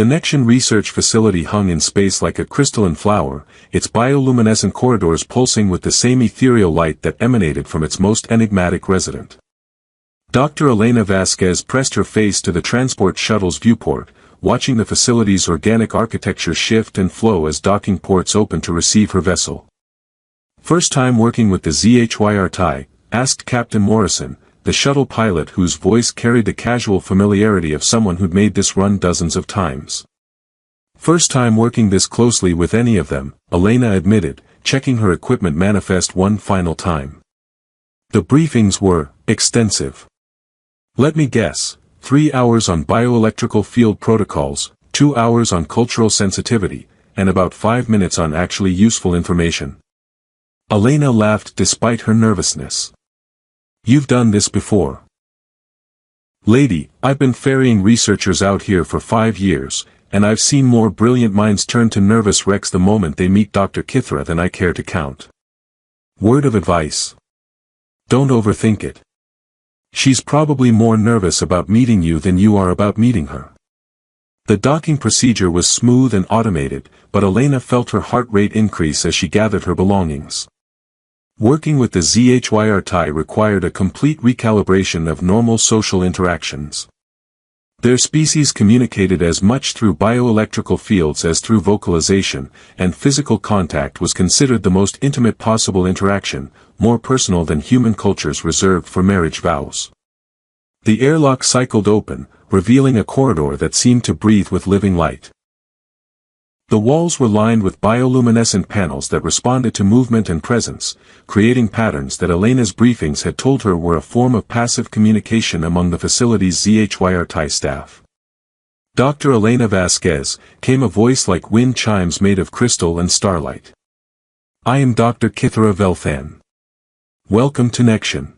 The Nexian research facility hung in space like a crystalline flower, its bioluminescent corridors pulsing with the same ethereal light that emanated from its most enigmatic resident. Dr. Elena Vasquez pressed her face to the transport shuttle's viewport, watching the facility's organic architecture shift and flow as docking ports opened to receive her vessel. "First time working with the ZHYRTI?" asked Captain Morrison, the shuttle pilot whose voice carried the casual familiarity of someone who'd made this run dozens of times. "First time working this closely with any of them," Elena admitted, checking her equipment manifest one final time. The briefings were extensive. "Let me guess, 3 hours on bioelectrical field protocols, 2 hours on cultural sensitivity, and about 5 minutes on actually useful information." Elena laughed despite her nervousness. "You've done this before." "Lady, I've been ferrying researchers out here for 5 years, and I've seen more brilliant minds turn to nervous wrecks the moment they meet Dr. Kithra than I care to count. Word of advice. Don't overthink it. She's probably more nervous about meeting you than you are about meeting her." The docking procedure was smooth and automated, but Elena felt her heart rate increase as she gathered her belongings. Working with the ZHYRTI required a complete recalibration of normal social interactions. Their species communicated as much through bioelectrical fields as through vocalization, and physical contact was considered the most intimate possible interaction, more personal than human cultures reserved for marriage vows. The airlock cycled open, revealing a corridor that seemed to breathe with living light. The walls were lined with bioluminescent panels that responded to movement and presence, creating patterns that Elena's briefings had told her were a form of passive communication among the facility's ZHYRTI staff. "Dr. Elena Vasquez," came a voice like wind chimes made of crystal and starlight. "I am Dr. Kithra Velthan. Welcome to Nexian."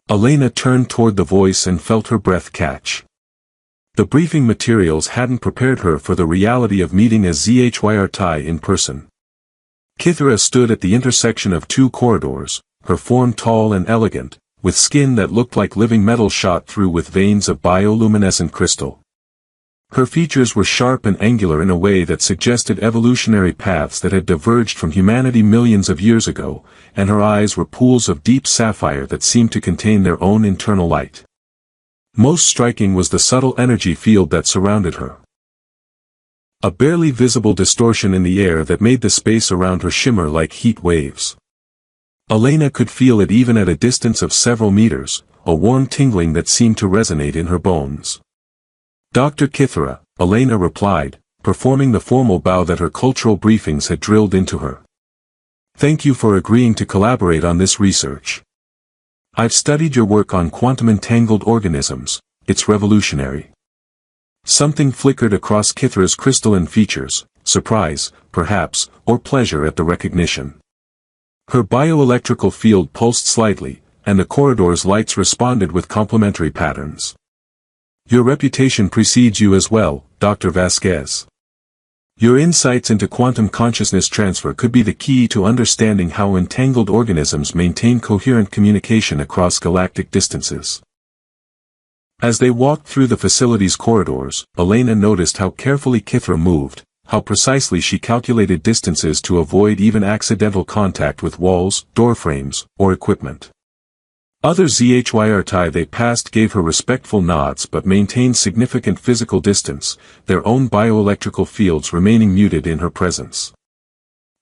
Elena turned toward the voice and felt her breath catch. The briefing materials hadn't prepared her for the reality of meeting a ZHYRTI in person. Kithra stood at the intersection of 2 corridors, her form tall and elegant, with skin that looked like living metal shot through with veins of bioluminescent crystal. Her features were sharp and angular in a way that suggested evolutionary paths that had diverged from humanity millions of years ago, and her eyes were pools of deep sapphire that seemed to contain their own internal light. Most striking was the subtle energy field that surrounded her. A barely visible distortion in the air that made the space around her shimmer like heat waves. Elena could feel it even at a distance of several meters, a warm tingling that seemed to resonate in her bones. "Dr. Kithra," Elena replied, performing the formal bow that her cultural briefings had drilled into her. "Thank you for agreeing to collaborate on this research. I've studied your work on quantum entangled organisms. It's revolutionary." Something flickered across Kithra's crystalline features, surprise, perhaps, or pleasure at the recognition. Her bioelectrical field pulsed slightly, and the corridor's lights responded with complementary patterns. "Your reputation precedes you as well, Dr. Vasquez. Your insights into quantum consciousness transfer could be the key to understanding how entangled organisms maintain coherent communication across galactic distances." As they walked through the facility's corridors, Elena noticed how carefully Kithra moved, how precisely she calculated distances to avoid even accidental contact with walls, doorframes, or equipment. Other ZHYRTI they passed gave her respectful nods but maintained significant physical distance, their own bioelectrical fields remaining muted in her presence.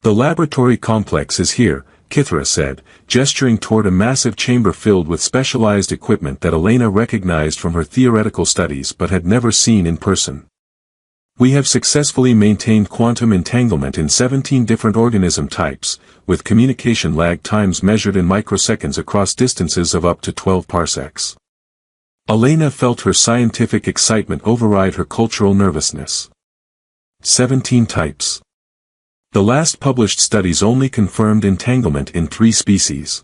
"The laboratory complex is here," Kithra said, gesturing toward a massive chamber filled with specialized equipment that Elena recognized from her theoretical studies but had never seen in person. "We have successfully maintained quantum entanglement in 17 different organism types, with communication lag times measured in microseconds across distances of up to 12 parsecs." Elena felt her scientific excitement override her cultural nervousness. 17 types. The last published studies only confirmed entanglement in 3 species.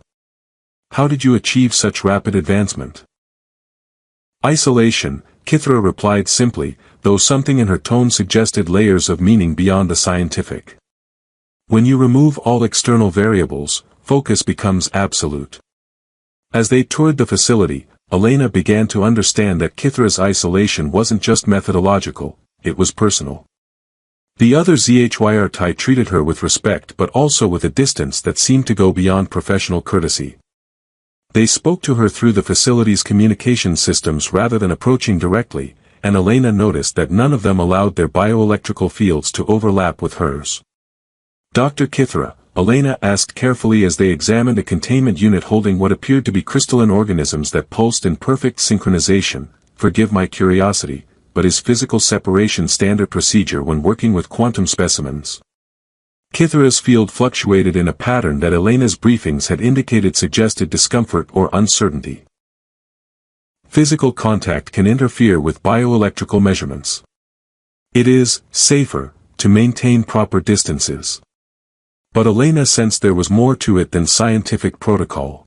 How did you achieve such rapid advancement? Isolation, Kithra replied simply, though something in her tone suggested layers of meaning beyond the scientific. When you remove all external variables, focus becomes absolute. As they toured the facility, Elena began to understand that Kithra's isolation wasn't just methodological, it was personal. The other Zhyrt treated her with respect but also with a distance that seemed to go beyond professional courtesy. They spoke to her through the facility's communication systems rather than approaching directly, and Elena noticed that none of them allowed their bioelectrical fields to overlap with hers. "Dr. Kithra," Elena asked carefully as they examined a containment unit holding what appeared to be crystalline organisms that pulsed in perfect synchronization, "forgive my curiosity, but is physical separation standard procedure when working with quantum specimens?" Kithra's field fluctuated in a pattern that Elena's briefings had indicated suggested discomfort or uncertainty. Physical contact can interfere with bioelectrical measurements. It is safer to maintain proper distances. But Elena sensed there was more to it than scientific protocol.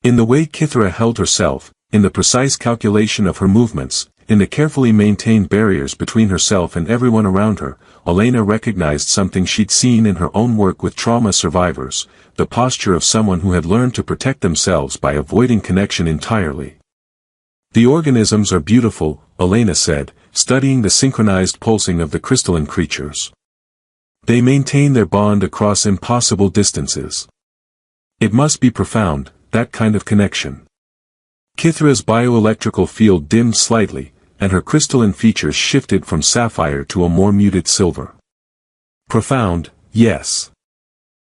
In the way Kithra held herself, in the precise calculation of her movements, in the carefully maintained barriers between herself and everyone around her, Elena recognized something she'd seen in her own work with trauma survivors, the posture of someone who had learned to protect themselves by avoiding connection entirely. "The organisms are beautiful," Elena said, studying the synchronized pulsing of the crystalline creatures. "They maintain their bond across impossible distances. It must be profound, that kind of connection." Kithra's bioelectrical field dimmed slightly, and her crystalline features shifted from sapphire to a more muted silver. "Profound, yes.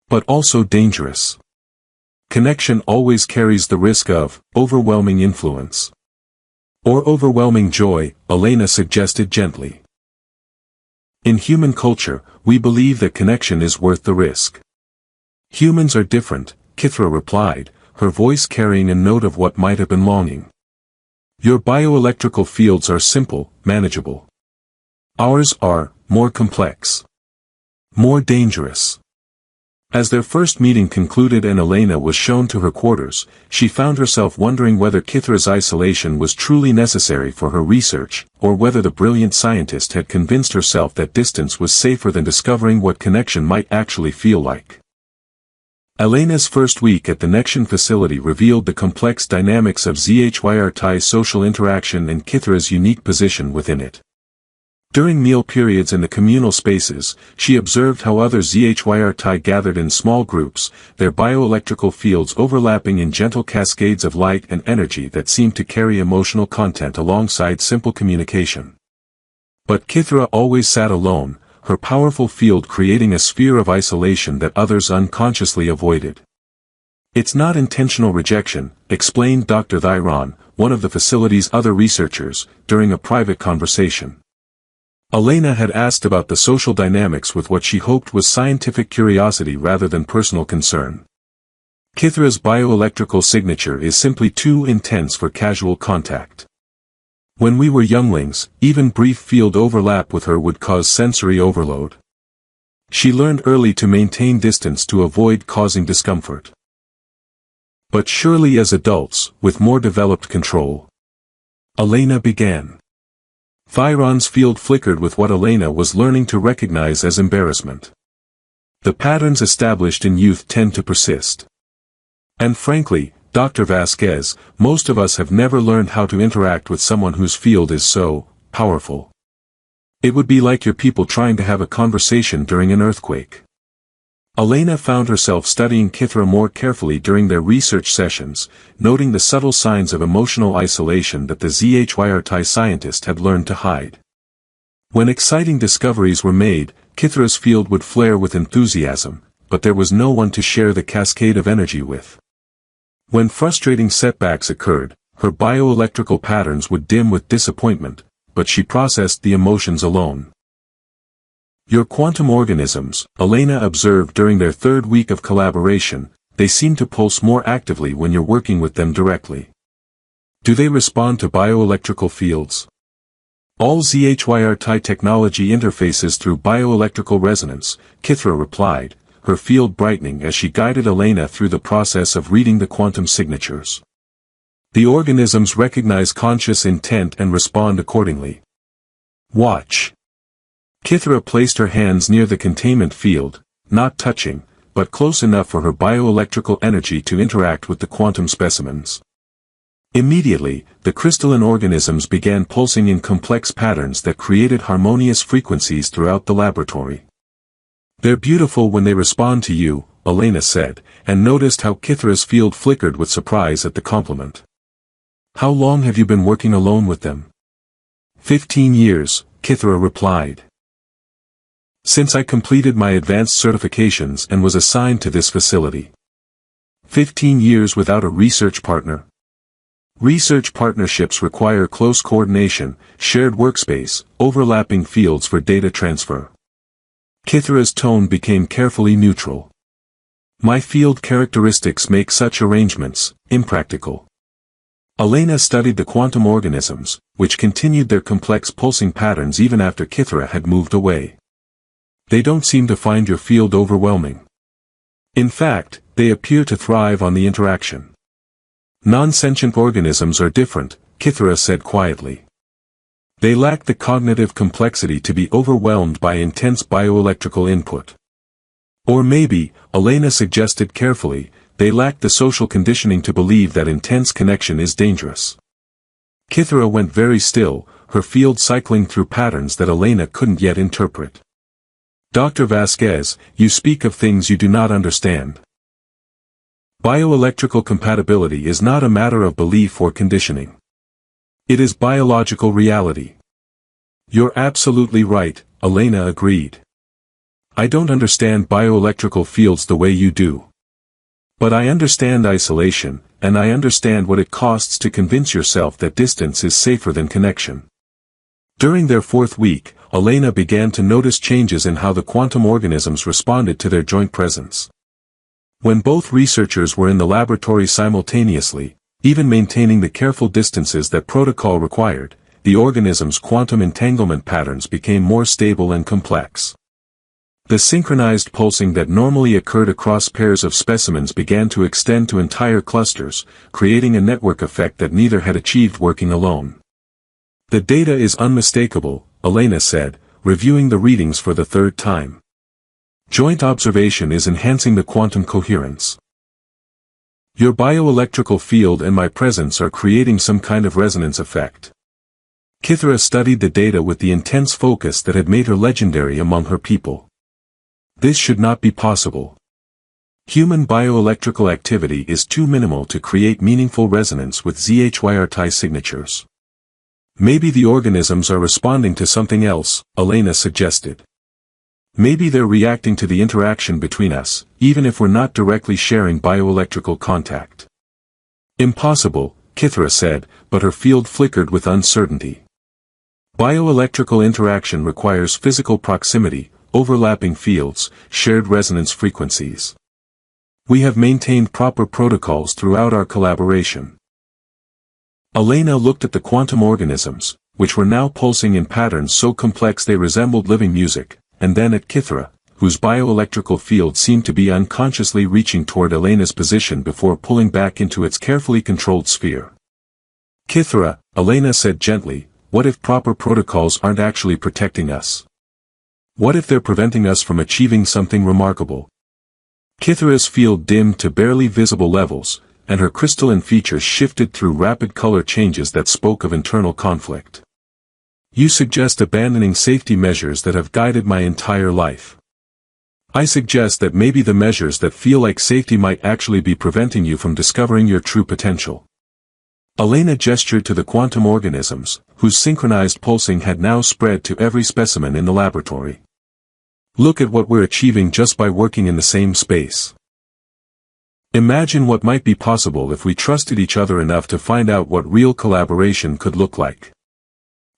But also dangerous. Connection always carries the risk of overwhelming influence. Or overwhelming joy," Elena suggested gently. "In human culture, we believe that connection is worth the risk." "Humans are different," Kithra replied, her voice carrying a note of what might have been longing. "Your bioelectrical fields are simple, manageable. Ours are more complex. More dangerous." As their first meeting concluded and Elena was shown to her quarters, she found herself wondering whether Kithra's isolation was truly necessary for her research, or whether the brilliant scientist had convinced herself that distance was safer than discovering what connection might actually feel like. Elena's first week at the Nexion facility revealed the complex dynamics of Zhyrt's social interaction and Kithra's unique position within it. During meal periods in the communal spaces, she observed how other Zhyrt gathered in small groups, their bioelectrical fields overlapping in gentle cascades of light and energy that seemed to carry emotional content alongside simple communication. But Kithra always sat alone, her powerful field creating a sphere of isolation that others unconsciously avoided. "It's not intentional rejection," explained Dr. Thyron, one of the facility's other researchers, during a private conversation. Elena had asked about the social dynamics with what she hoped was scientific curiosity rather than personal concern. "Kithra's bioelectrical signature is simply too intense for casual contact. When we were younglings, even brief field overlap with her would cause sensory overload. She learned early to maintain distance to avoid causing discomfort. But surely as adults, with more developed control." Elena began. Thyron's field flickered with what Elena was learning to recognize as embarrassment. The patterns established in youth tend to persist. And frankly, Dr. Vasquez, most of us have never learned how to interact with someone whose field is so powerful. It would be like your people trying to have a conversation during an earthquake. Elena found herself studying Kithra more carefully during their research sessions, noting the subtle signs of emotional isolation that the Zhyrt scientist had learned to hide. When exciting discoveries were made, Kithra's field would flare with enthusiasm, but there was no one to share the cascade of energy with. When frustrating setbacks occurred, her bioelectrical patterns would dim with disappointment, but she processed the emotions alone. "Your quantum organisms," Elena observed during their third week of collaboration, "they seem to pulse more actively when you're working with them directly. Do they respond to bioelectrical fields?" "All Zhyrt technology interfaces through bioelectrical resonance," Kithra replied, her field brightening as she guided Elena through the process of reading the quantum signatures. "The organisms recognize conscious intent and respond accordingly. Watch." Kithra placed her hands near the containment field, not touching, but close enough for her bioelectrical energy to interact with the quantum specimens. Immediately, the crystalline organisms began pulsing in complex patterns that created harmonious frequencies throughout the laboratory. "They're beautiful when they respond to you," Elena said, and noticed how Kithra's field flickered with surprise at the compliment. "How long have you been working alone with them?" 15 years, Kithra replied. "Since I completed my advanced certifications and was assigned to this facility." 15 years without a research partner? Research partnerships require close coordination, shared workspace, overlapping fields for data transfer. Kithra's tone became carefully neutral. "My field characteristics make such arrangements impractical." Elena studied the quantum organisms, which continued their complex pulsing patterns even after Kithra had moved away. "They don't seem to find your field overwhelming. In fact, they appear to thrive on the interaction." "Non-sentient organisms are different," Kithra said quietly. "They lack the cognitive complexity to be overwhelmed by intense bioelectrical input. Or maybe, Elena suggested carefully, they lack the social conditioning to believe that intense connection is dangerous." Kithra went very still, her field cycling through patterns that Elena couldn't yet interpret. "Dr. Vasquez, you speak of things you do not understand. Bioelectrical compatibility is not a matter of belief or conditioning. It is biological reality." "You're absolutely right," Elena agreed. "I don't understand bioelectrical fields the way you do. But I understand isolation, and I understand what it costs to convince yourself that distance is safer than connection." During their 4th week, Elena began to notice changes in how the quantum organisms responded to their joint presence. When both researchers were in the laboratory simultaneously, even maintaining the careful distances that protocol required, the organism's quantum entanglement patterns became more stable and complex. The synchronized pulsing that normally occurred across pairs of specimens began to extend to entire clusters, creating a network effect that neither had achieved working alone. "The data is unmistakable," Elena said, reviewing the readings for the 3rd time. "Joint observation is enhancing the quantum coherence. Your bioelectrical field and my presence are creating some kind of resonance effect." Kithra studied the data with the intense focus that had made her legendary among her people. "This should not be possible. Human bioelectrical activity is too minimal to create meaningful resonance with ZHYRT signatures." "Maybe the organisms are responding to something else," Elena suggested. "Maybe they're reacting to the interaction between us, even if we're not directly sharing bioelectrical contact." "Impossible," Kithra said, but her field flickered with uncertainty. "Bioelectrical interaction requires physical proximity, overlapping fields, shared resonance frequencies. We have maintained proper protocols throughout our collaboration." Elena looked at the quantum organisms, which were now pulsing in patterns so complex they resembled living music, and then at Kithra, whose bioelectrical field seemed to be unconsciously reaching toward Elena's position before pulling back into its carefully controlled sphere. "Kithra," Elena said gently, "what if proper protocols aren't actually protecting us? What if they're preventing us from achieving something remarkable?" Kithra's field dimmed to barely visible levels, and her crystalline features shifted through rapid color changes that spoke of internal conflict. "You suggest abandoning safety measures that have guided my entire life. I suggest that maybe the measures that feel like safety might actually be preventing you from discovering your true potential." Elena gestured to the quantum organisms, whose synchronized pulsing had now spread to every specimen in the laboratory. "Look at what we're achieving just by working in the same space. Imagine what might be possible if we trusted each other enough to find out what real collaboration could look like."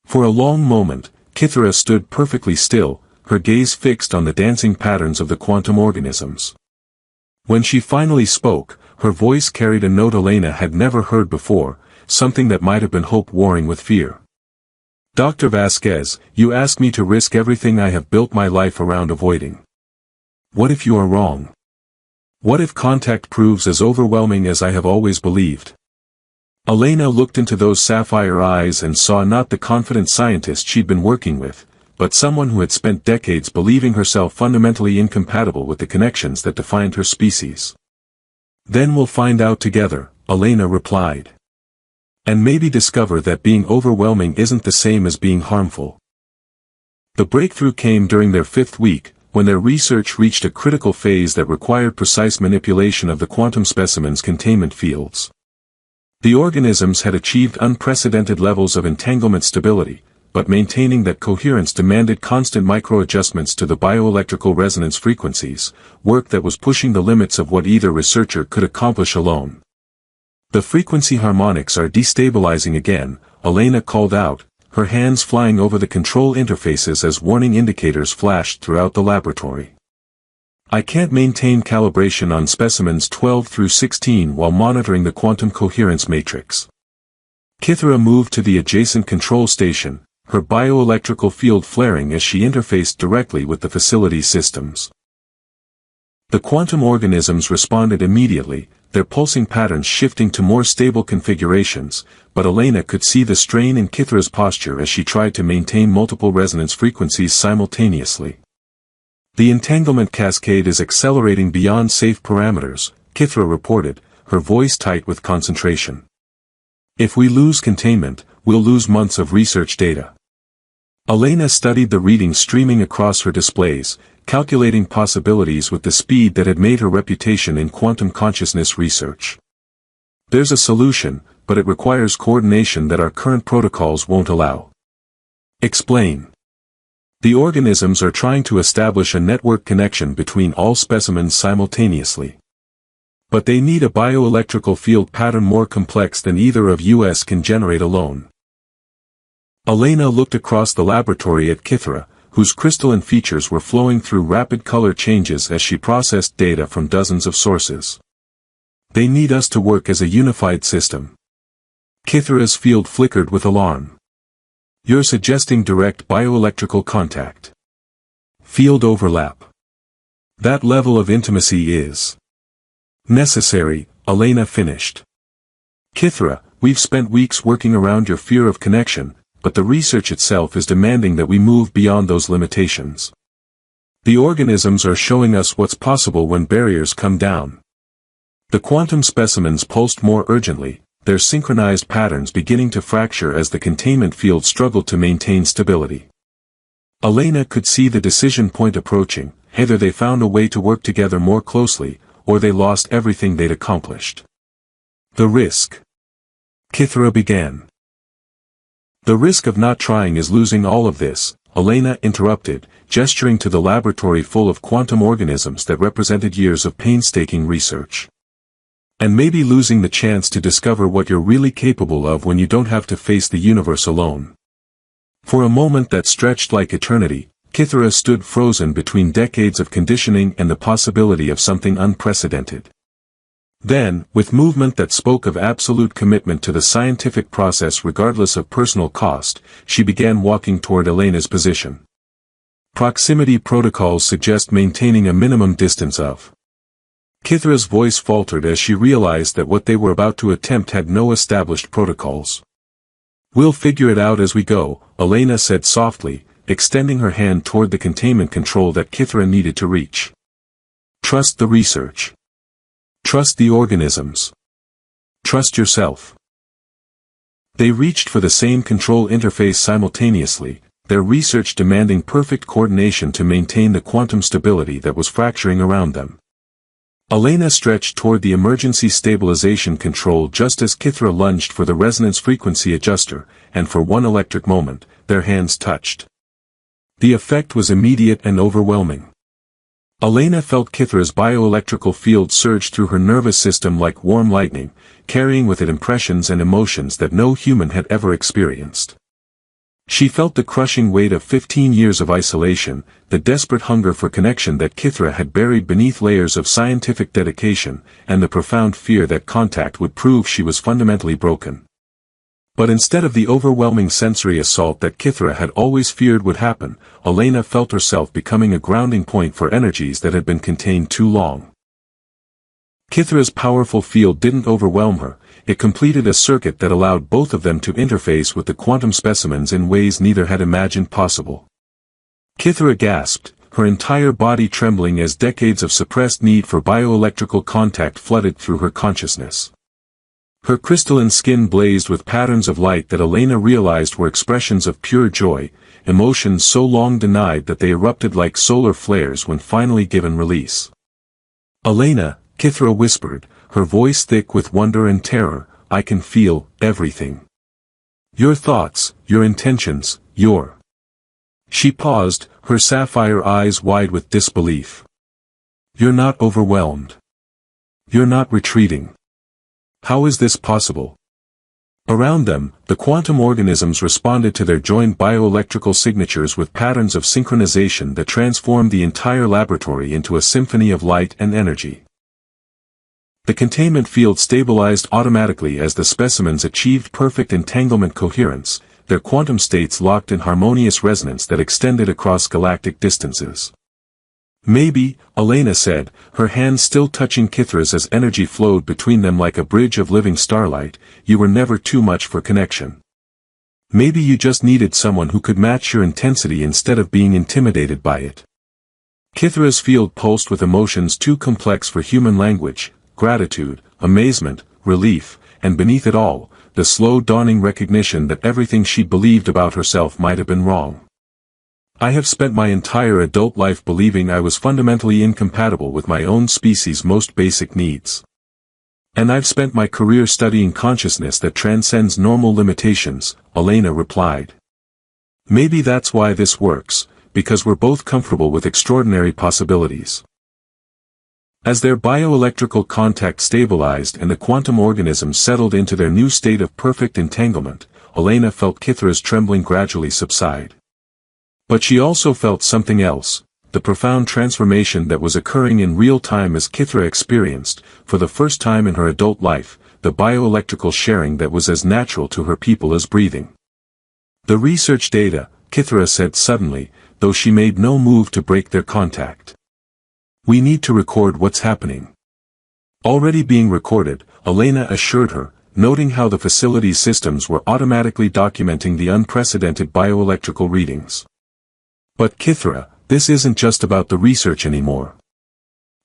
For a long moment, Kithra stood perfectly still, her gaze fixed on the dancing patterns of the quantum organisms. When she finally spoke, her voice carried a note Elena had never heard before, something that might have been hope warring with fear. "Dr. Vasquez, you ask me to risk everything I have built my life around avoiding. What if you are wrong? What if contact proves as overwhelming as I have always believed?" Elena looked into those sapphire eyes and saw not the confident scientist she'd been working with, but someone who had spent decades believing herself fundamentally incompatible with the connections that defined her species. "Then we'll find out together," Elena replied. And maybe discover that being overwhelming isn't the same as being harmful. The breakthrough came during their 5th week, when their research reached a critical phase that required precise manipulation of the quantum specimen's containment fields. The organisms had achieved unprecedented levels of entanglement stability, but maintaining that coherence demanded constant micro-adjustments to the bioelectrical resonance frequencies, work that was pushing the limits of what either researcher could accomplish alone. "The frequency harmonics are destabilizing again," Elena called out, her hands flying over the control interfaces as warning indicators flashed throughout the laboratory. "I can't maintain calibration on specimens 12 through 16 while monitoring the quantum coherence matrix." Kithra moved to the adjacent control station, her bioelectrical field flaring as she interfaced directly with the facility systems. The quantum organisms responded immediately, their pulsing patterns shifting to more stable configurations, but Elena could see the strain in Kithra's posture as she tried to maintain multiple resonance frequencies simultaneously. "The entanglement cascade is accelerating beyond safe parameters," Kithra reported, her voice tight with concentration. "If we lose containment, we'll lose months of research data." Elena studied the readings streaming across her displays, calculating possibilities with the speed that had made her reputation in quantum consciousness research. "There's a solution, but it requires coordination that our current protocols won't allow." "Explain." "The organisms are trying to establish a network connection between all specimens simultaneously. But they need a bioelectrical field pattern more complex than either of us can generate alone." Elena looked across the laboratory at Kithra, whose crystalline features were flowing through rapid color changes as she processed data from dozens of sources. "They need us to work as a unified system." Kithra's field flickered with alarm. "You're suggesting direct bioelectrical contact. Field overlap. That level of intimacy is necessary," Elena finished. "Kithra, we've spent weeks working around your fear of connection, but the research itself is demanding that we move beyond those limitations. The organisms are showing us what's possible when barriers come down." The quantum specimens pulsed more urgently, their synchronized patterns beginning to fracture as the containment field struggled to maintain stability. Elena could see the decision point approaching: either they found a way to work together more closely, or they lost everything they'd accomplished. "The risk," Kithra began. "The risk of not trying is losing all of this," Elena interrupted, gesturing to the laboratory full of quantum organisms that represented years of painstaking research. "And maybe losing the chance to discover what you're really capable of when you don't have to face the universe alone." For a moment that stretched like eternity, Kithra stood frozen between decades of conditioning and the possibility of something unprecedented. Then, with movement that spoke of absolute commitment to the scientific process regardless of personal cost, she began walking toward Elena's position. "Proximity protocols suggest maintaining a minimum distance of." Kithra's voice faltered as she realized that what they were about to attempt had no established protocols. "We'll figure it out as we go," Elena said softly, extending her hand toward the containment control that Kithra needed to reach. "Trust the research. Trust the organisms. Trust yourself." They reached for the same control interface simultaneously, their research demanding perfect coordination to maintain the quantum stability that was fracturing around them. Elena stretched toward the emergency stabilization control just as Kithra lunged for the resonance frequency adjuster, and for one electric moment, their hands touched. The effect was immediate and overwhelming. Elena felt Kithra's bioelectrical field surge through her nervous system like warm lightning, carrying with it impressions and emotions that no human had ever experienced. She felt the crushing weight of 15 years of isolation, the desperate hunger for connection that Kithra had buried beneath layers of scientific dedication, and the profound fear that contact would prove she was fundamentally broken. But instead of the overwhelming sensory assault that Kithra had always feared would happen, Elena felt herself becoming a grounding point for energies that had been contained too long. Kithra's powerful field didn't overwhelm her, it completed a circuit that allowed both of them to interface with the quantum specimens in ways neither had imagined possible. Kithra gasped, her entire body trembling as decades of suppressed need for bioelectrical contact flooded through her consciousness. Her crystalline skin blazed with patterns of light that Elena realized were expressions of pure joy, emotions so long denied that they erupted like solar flares when finally given release. "Elena," Kithra whispered, her voice thick with wonder and terror, "I can feel everything. Your thoughts, your intentions, your—" She paused, her sapphire eyes wide with disbelief. "You're not overwhelmed. You're not retreating. How is this possible?" Around them, the quantum organisms responded to their joined bioelectrical signatures with patterns of synchronization that transformed the entire laboratory into a symphony of light and energy. The containment field stabilized automatically as the specimens achieved perfect entanglement coherence, their quantum states locked in harmonious resonance that extended across galactic distances. "Maybe," Elena said, her hands still touching Kithra's as energy flowed between them like a bridge of living starlight, "you were never too much for connection. Maybe you just needed someone who could match your intensity instead of being intimidated by it." Kithra's field pulsed with emotions too complex for human language, gratitude, amazement, relief, and beneath it all, the slow dawning recognition that everything she believed about herself might have been wrong. "I have spent my entire adult life believing I was fundamentally incompatible with my own species' most basic needs. And I've spent my career studying consciousness that transcends normal limitations," Elena replied. "Maybe that's why this works, because we're both comfortable with extraordinary possibilities." As their bioelectrical contact stabilized and the quantum organisms settled into their new state of perfect entanglement, Elena felt Kithra's trembling gradually subside. But she also felt something else, the profound transformation that was occurring in real time as Kithra experienced, for the first time in her adult life, the bioelectrical sharing that was as natural to her people as breathing. "The research data," Kithra said suddenly, though she made no move to break their contact. "We need to record what's happening." "Already being recorded," Elena assured her, noting how the facility's systems were automatically documenting the unprecedented bioelectrical readings. "But Kithra, this isn't just about the research anymore.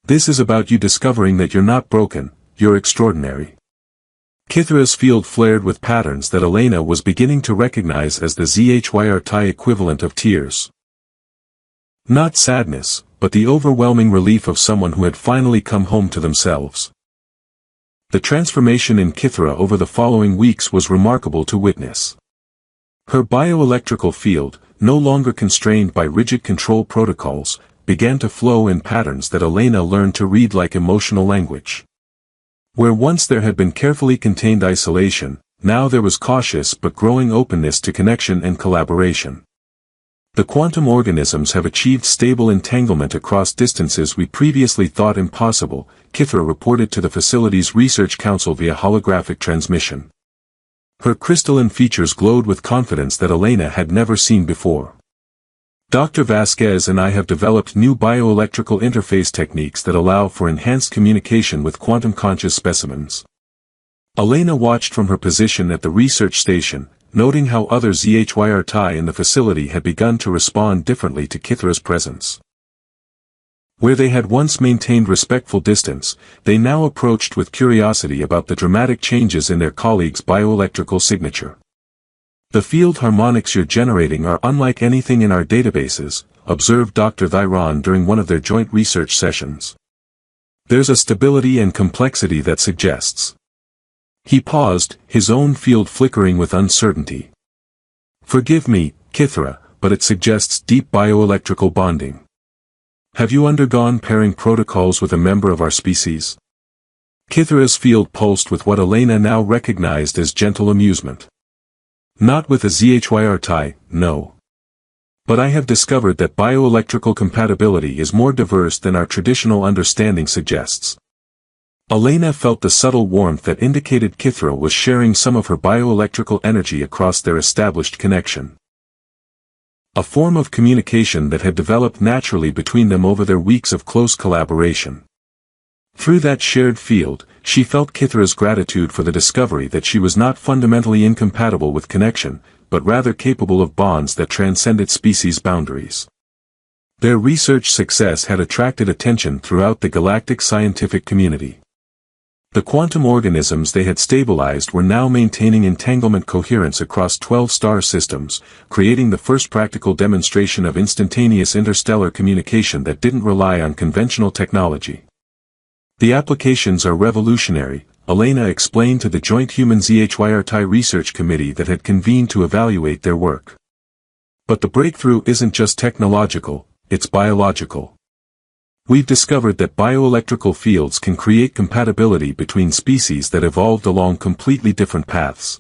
This is about you discovering that you're not broken, you're extraordinary." Kithra's field flared with patterns that Elena was beginning to recognize as the Zhyrt equivalent of tears. Not sadness, but the overwhelming relief of someone who had finally come home to themselves. The transformation in Kithra over the following weeks was remarkable to witness. Her bioelectrical field, no longer constrained by rigid control protocols, began to flow in patterns that Elena learned to read like emotional language. Where once there had been carefully contained isolation, now there was cautious but growing openness to connection and collaboration. The quantum organisms have achieved stable entanglement across distances we previously thought impossible, Kithra reported to the facility's research council via holographic transmission. Her crystalline features glowed with confidence that Elena had never seen before. "Dr. Vasquez and I have developed new bioelectrical interface techniques that allow for enhanced communication with quantum-conscious specimens." Elena watched from her position at the research station, noting how other Zhyrt in the facility had begun to respond differently to Kithra's presence. Where they had once maintained respectful distance, they now approached with curiosity about the dramatic changes in their colleagues' bioelectrical signature. "The field harmonics you're generating are unlike anything in our databases," observed Dr. Thyron during one of their joint research sessions. "There's a stability and complexity that suggests—" He paused, his own field flickering with uncertainty. "Forgive me, Kithra, but it suggests deep bioelectrical bonding. Have you undergone pairing protocols with a member of our species?" Kithra's field pulsed with what Elena now recognized as gentle amusement. "Not with a Zhyrt, no. But I have discovered that bioelectrical compatibility is more diverse than our traditional understanding suggests." Elena felt the subtle warmth that indicated Kithra was sharing some of her bioelectrical energy across their established connection. A form of communication that had developed naturally between them over their weeks of close collaboration. Through that shared field, she felt Kithra's gratitude for the discovery that she was not fundamentally incompatible with connection, but rather capable of bonds that transcended species boundaries. Their research success had attracted attention throughout the galactic scientific community. The quantum organisms they had stabilized were now maintaining entanglement coherence across 12 star systems, creating the first practical demonstration of instantaneous interstellar communication that didn't rely on conventional technology. The applications are revolutionary, Elena explained to the Joint Human Zhyrt Research Committee that had convened to evaluate their work. But the breakthrough isn't just technological, it's biological. We've discovered that bioelectrical fields can create compatibility between species that evolved along completely different paths.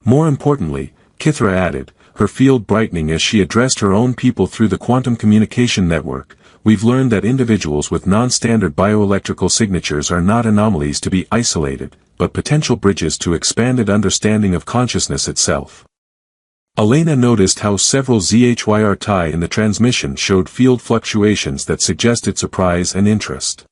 More importantly, Kithra added, her field brightening as she addressed her own people through the quantum communication network, we've learned that individuals with non-standard bioelectrical signatures are not anomalies to be isolated, but potential bridges to expanded understanding of consciousness itself. Elena noticed how several Zhyrt in the transmission showed field fluctuations that suggested surprise and interest.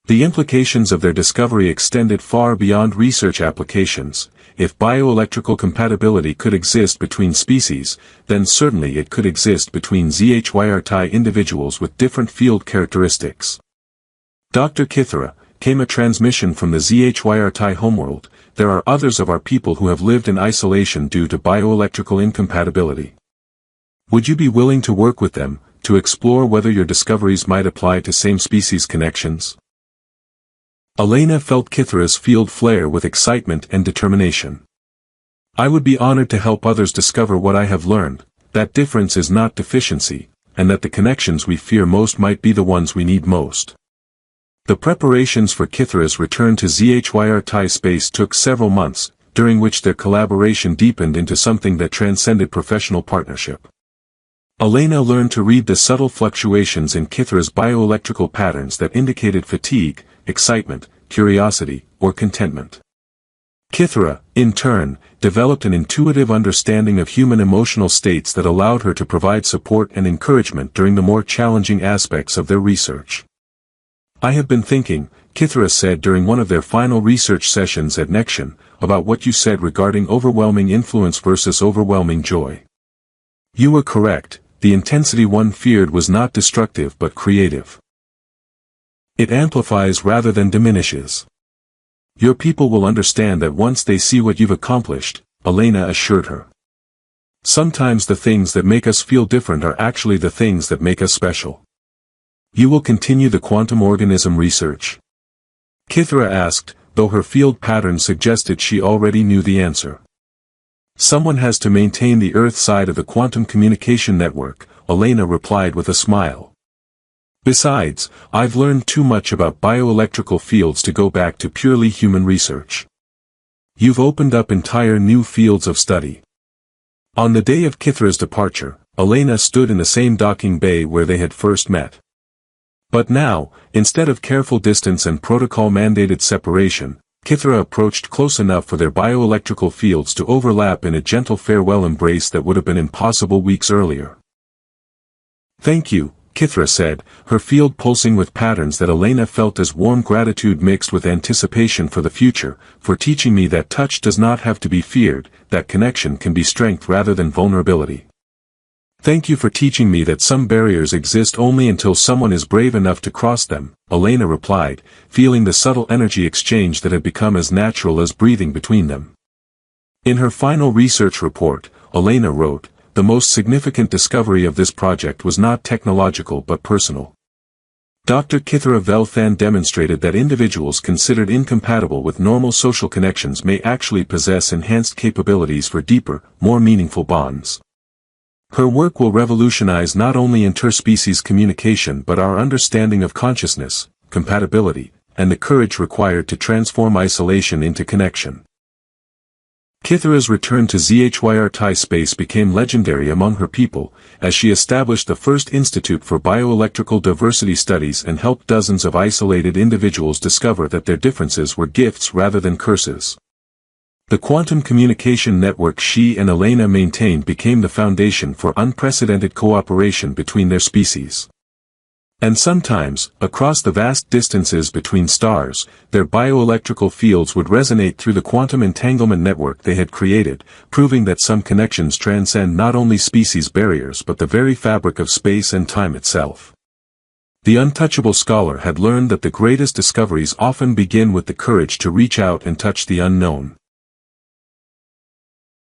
The implications of their discovery extended far beyond research applications. If bioelectrical compatibility could exist between species, then certainly it could exist between Zhyrt individuals with different field characteristics. Dr. Kithra, came a transmission from the Zhyrt homeworld. There are others of our people who have lived in isolation due to bioelectrical incompatibility. Would you be willing to work with them, to explore whether your discoveries might apply to same-species connections? Elena felt Kithra's field flare with excitement and determination. I would be honored to help others discover what I have learned, that difference is not deficiency, and that the connections we fear most might be the ones we need most. The preparations for Kithra's return to Zhyrt space took several months, during which their collaboration deepened into something that transcended professional partnership. Elena learned to read the subtle fluctuations in Kithra's bioelectrical patterns that indicated fatigue, excitement, curiosity, or contentment. Kithra, in turn, developed an intuitive understanding of human emotional states that allowed her to provide support and encouragement during the more challenging aspects of their research. I have been thinking, Kithra said during one of their final research sessions at Nexion, about what you said regarding overwhelming influence versus overwhelming joy. You were correct, the intensity one feared was not destructive but creative. It amplifies rather than diminishes. Your people will understand that once they see what you've accomplished, Elena assured her. Sometimes the things that make us feel different are actually the things that make us special. You will continue the quantum organism research? Kithra asked, though her field pattern suggested she already knew the answer. Someone has to maintain the Earth side of the quantum communication network, Elena replied with a smile. Besides, I've learned too much about bioelectrical fields to go back to purely human research. You've opened up entire new fields of study. On the day of Kithra's departure, Elena stood in the same docking bay where they had first met. But now, instead of careful distance and protocol-mandated separation, Kithra approached close enough for their bioelectrical fields to overlap in a gentle farewell embrace that would have been impossible weeks earlier. Thank you, Kithra said, her field pulsing with patterns that Elena felt as warm gratitude mixed with anticipation for the future, for teaching me that touch does not have to be feared, that connection can be strength rather than vulnerability. Thank you for teaching me that some barriers exist only until someone is brave enough to cross them, Elena replied, feeling the subtle energy exchange that had become as natural as breathing between them. In her final research report, Elena wrote, the most significant discovery of this project was not technological but personal. Dr. Kithra Velthan demonstrated that individuals considered incompatible with normal social connections may actually possess enhanced capabilities for deeper, more meaningful bonds. Her work will revolutionize not only interspecies communication but our understanding of consciousness, compatibility, and the courage required to transform isolation into connection. Kithra's return to Zhyrt space became legendary among her people, as she established the first Institute for Bioelectrical Diversity Studies and helped dozens of isolated individuals discover that their differences were gifts rather than curses. The quantum communication network she and Elena maintained became the foundation for unprecedented cooperation between their species. And sometimes, across the vast distances between stars, their bioelectrical fields would resonate through the quantum entanglement network they had created, proving that some connections transcend not only species barriers but the very fabric of space and time itself. The untouchable scholar had learned that the greatest discoveries often begin with the courage to reach out and touch the unknown,